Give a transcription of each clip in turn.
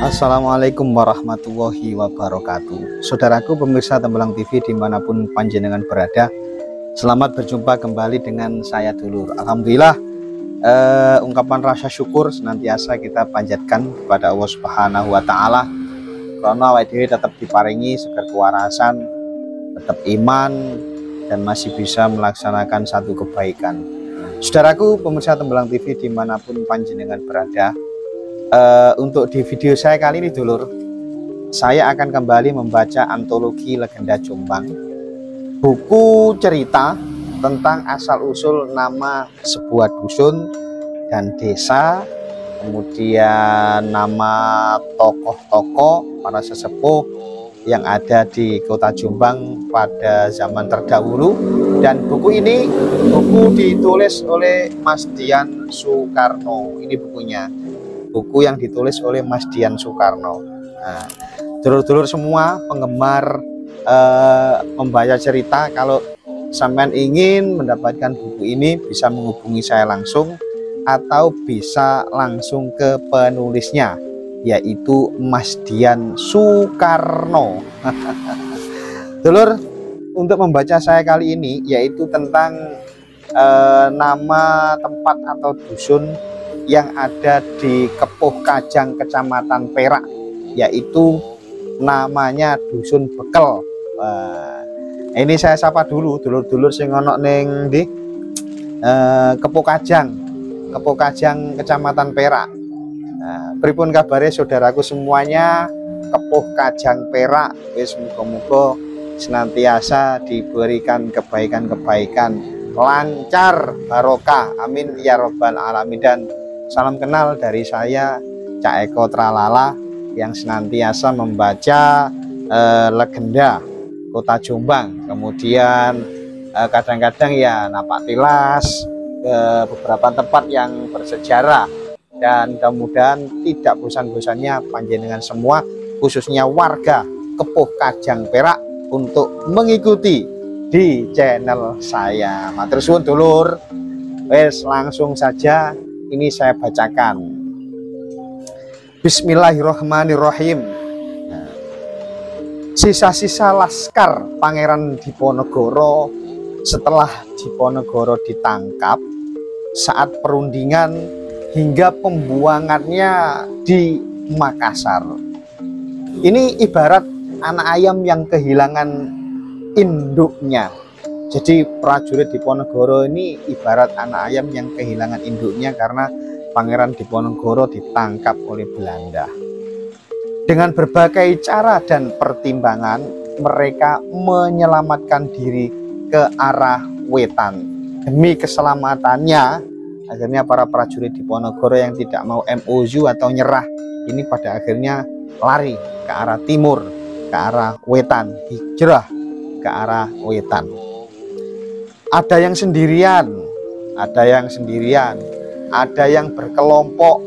Assalamualaikum warahmatullahi wabarakatuh. Saudaraku pemirsa Tembelang TV dimanapun panjenengan berada, selamat berjumpa kembali dengan saya Dulur. Alhamdulillah, ungkapan rasa syukur senantiasa kita panjatkan kepada Allah Subhanahu wa Ta'ala, karena awake dhewe tetap diparingi seger kewarasan, tetap iman, dan masih bisa melaksanakan satu kebaikan. Saudaraku pemirsa Tembelang TV dimanapun panjenengan berada, untuk di video saya kali ini Dulur, saya akan kembali membaca antologi Legenda Jombang, buku cerita tentang asal-usul nama sebuah dusun dan desa, kemudian nama tokoh-tokoh para sesepuh yang ada di kota Jombang pada zaman terdahulu. Dan buku ini ditulis oleh Mas Dian Soekarno. Ini bukunya, buku yang ditulis oleh Mas Dian Soekarno. Nah, dulur-dulur semua penggemar membaca cerita, kalau sampean ingin mendapatkan buku ini bisa menghubungi saya langsung atau bisa langsung ke penulisnya, yaitu Mas Dian Soekarno. Dulur, untuk membaca saya kali ini yaitu tentang nama tempat atau dusun yang ada di Kepuh Kajang, Kecamatan Perak, yaitu namanya Dusun Bekel. Ini saya sapa dulu dulur-dulur sing ono ning di Kepuh Kajang, Kecamatan Perak. Pripun kabare saudaraku semuanya? Kepuh Kajang Perak wis muga-muga senantiasa diberikan kebaikan-kebaikan, lancar, barokah, amin ya robbal alamin. Dan salam kenal dari saya, Cak Eko Tralala, yang senantiasa membaca legenda kota Jombang, kemudian kadang-kadang ya napak tilas ke beberapa tempat yang bersejarah, dan mudah-mudahan tidak bosan-bosannya panjenengan semua, khususnya warga Kepuh Kajang Perak, untuk mengikuti di channel saya. Matur suwun dulur. Wes langsung saja ini saya bacakan. Bismillahirrahmanirrahim. Sisa-sisa laskar Pangeran Diponegoro setelah Diponegoro ditangkap saat perundingan hingga pembuangannya di Makassar. Ini ibarat anak ayam yang kehilangan induknya. Jadi prajurit Diponegoro ini ibarat anak ayam yang kehilangan induknya karena Pangeran Diponegoro ditangkap oleh Belanda. Dengan berbagai cara dan pertimbangan, mereka menyelamatkan diri ke arah wetan. Demi keselamatannya, akhirnya para prajurit Diponegoro yang tidak mau MOU atau nyerah ini pada akhirnya lari ke arah timur, ke arah wetan, hijrah ke arah wetan. Ada yang sendirian, ada yang berkelompok,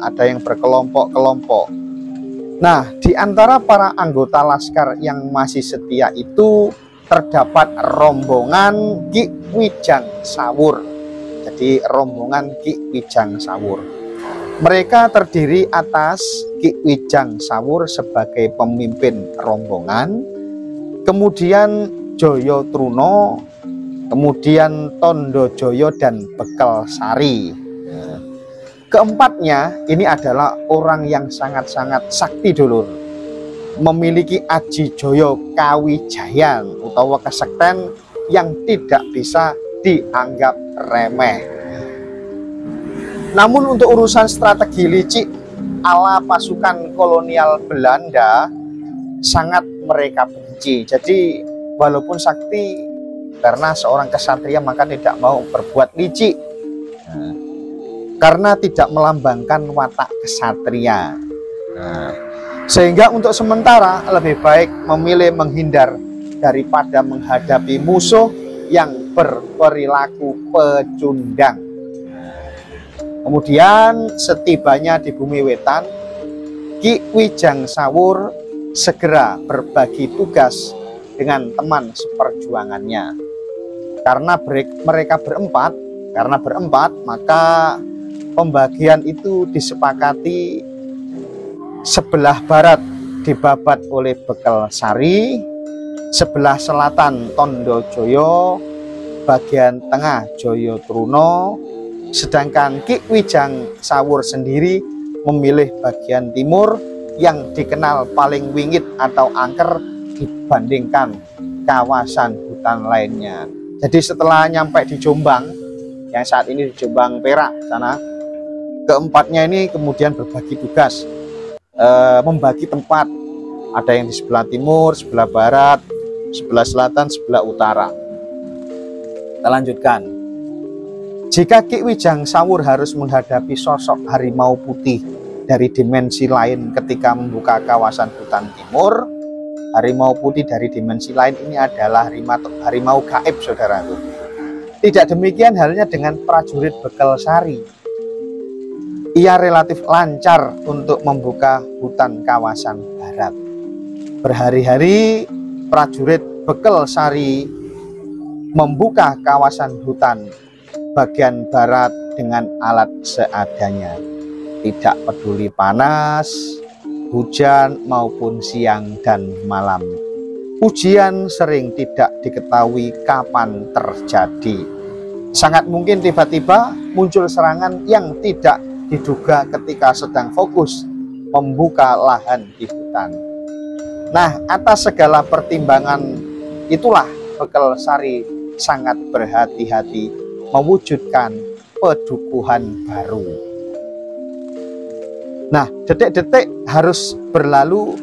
ada yang berkelompok-kelompok. Nah, di antara para anggota laskar yang masih setia itu terdapat rombongan Ki Wijang Sawur. Jadi rombongan Ki Wijang Sawur. Mereka terdiri atas Ki Wijang Sawur sebagai pemimpin rombongan, kemudian Joyo Truno, kemudian Tondo Joyo dan Bekel Sari. Keempatnya ini adalah orang yang sangat-sangat sakti dulur, memiliki aji joyo kawijayan utawa kesekten yang tidak bisa dianggap remeh. Namun untuk urusan strategi licik ala pasukan kolonial Belanda sangat mereka benci. Jadi walaupun sakti, karena seorang kesatria maka tidak mau berbuat licik, karena tidak melambangkan watak kesatria. Sehingga untuk sementara lebih baik memilih menghindar daripada menghadapi musuh yang berperilaku pecundang. Kemudian setibanya di bumi wetan, Ki Wijang Sawur segera berbagi tugas dengan teman seperjuangannya. Karena mereka berempat, maka pembagian itu disepakati sebelah barat dibabat oleh Bekel Sari, sebelah selatan Tondo Joyo, bagian tengah Joyo Truno, sedangkan Ki Wijang Sawur sendiri memilih bagian timur yang dikenal paling wingit atau angker dibandingkan kawasan hutan lainnya. Jadi setelah nyampe di Jombang, yang saat ini di Jombang Perak sana, keempatnya ini kemudian berbagi tugas, membagi tempat. Ada yang di sebelah timur, sebelah barat, sebelah selatan, sebelah utara. Kita lanjutkan. Jika Ki Wijang Sawur harus menghadapi sosok harimau putih dari dimensi lain ketika membuka kawasan hutan timur, harimau putih dari dimensi lain ini adalah harimau gaib, saudaraku. Tidak demikian halnya dengan prajurit Bekel Sari. Ia relatif lancar untuk membuka hutan kawasan barat. Berhari-hari prajurit Bekel Sari membuka kawasan hutan bagian barat dengan alat seadanya. Tidak peduli panas, hujan maupun siang dan malam. Ujian sering tidak diketahui kapan terjadi. Sangat mungkin tiba-tiba muncul serangan yang tidak diduga ketika sedang fokus membuka lahan di hutan. Nah, atas segala pertimbangan itulah Bekel Sari sangat berhati-hati mewujudkan pedukuhan baru. Nah, detik-detik harus berlalu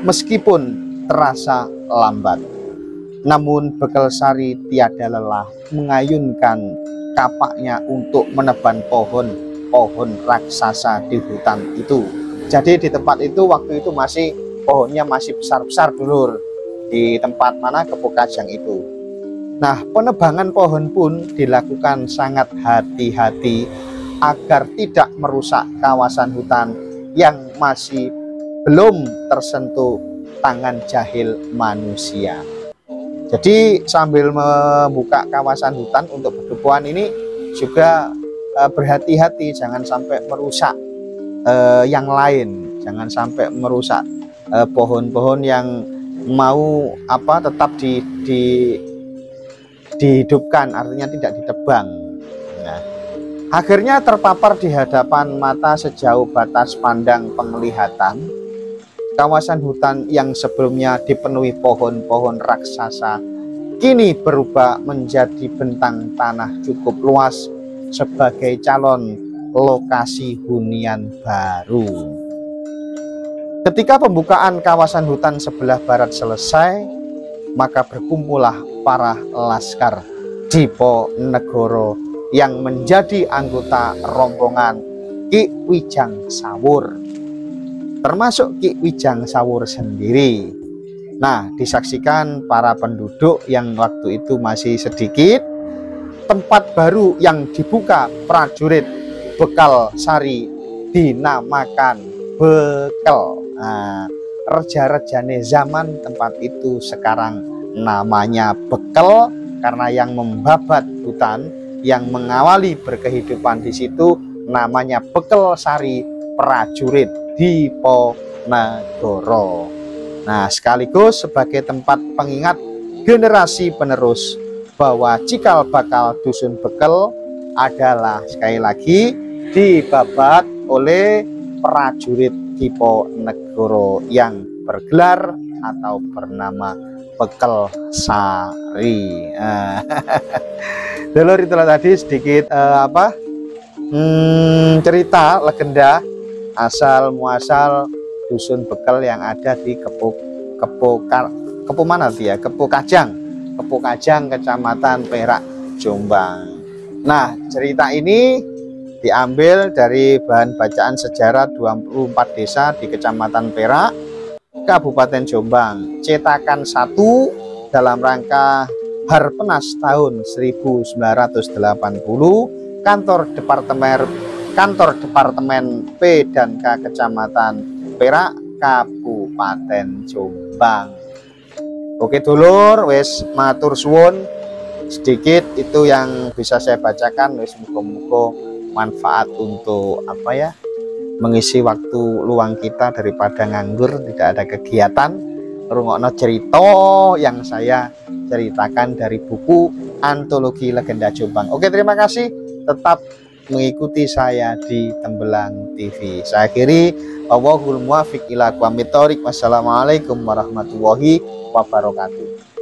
meskipun terasa lambat. Namun Bekel Sari tiada lelah mengayunkan kapaknya untuk meneban pohon raksasa di hutan itu. Jadi di tempat itu waktu itu pohonnya masih besar-besar dulur, di tempat mana Kepo Kajang itu. Nah, penebangan pohon pun dilakukan sangat hati-hati agar tidak merusak kawasan hutan yang masih belum tersentuh tangan jahil manusia. Jadi sambil membuka kawasan hutan untuk pedukuhan ini juga berhati-hati jangan sampai merusak yang lain, jangan sampai merusak pohon-pohon yang mau tetap dihidupkan, artinya tidak ditebang. Nah, akhirnya terpapar di hadapan mata sejauh batas pandang penglihatan. Kawasan hutan yang sebelumnya dipenuhi pohon-pohon raksasa kini berubah menjadi bentang tanah cukup luas sebagai calon lokasi hunian baru. Ketika pembukaan kawasan hutan sebelah barat selesai, maka berkumpullah para laskar Diponegoro yang menjadi anggota rombongan Ki Wijang Sawur, termasuk Ki Wijang Sawur sendiri. Nah, disaksikan para penduduk yang waktu itu masih sedikit. Tempat baru yang dibuka prajurit Bekel Sari dinamakan Bekel. Nah, reja-rejane zaman tempat itu sekarang namanya Bekel karena yang membabat hutan, yang mengawali berkehidupan di situ namanya Bekel Sari prajurit Diponegoro. Nah, sekaligus sebagai tempat pengingat generasi penerus bahwa cikal bakal dusun Bekel adalah sekali lagi dibabat oleh prajurit Diponegoro yang bergelar atau bernama Bekel Sari. Dulur, itulah tadi sedikit cerita legenda asal muasal dusun Bekel yang ada di Kepo Kajang, Kecamatan Perak, Jombang. Nah, cerita ini diambil dari bahan bacaan sejarah 24 desa di Kecamatan Perak, Kabupaten Jombang, cetakan 1 dalam rangka Harpenas tahun 1980, kantor Departemen P dan K Kecamatan Perak, Kabupaten Jombang. Oke dulur, wis matur suwun, sedikit itu yang bisa saya bacakan. Wis muga-muga manfaat untuk mengisi waktu luang kita daripada nganggur, tidak ada kegiatan, rungokno cerita yang saya ceritakan dari buku Antologi Legenda Jombang. Oke, terima kasih, tetap mengikuti saya di Tembelang TV. Saya akhiri, wallahul muwaffiq ila aqwamit thoriq. Wassalamualaikum warahmatullahi wabarakatuh.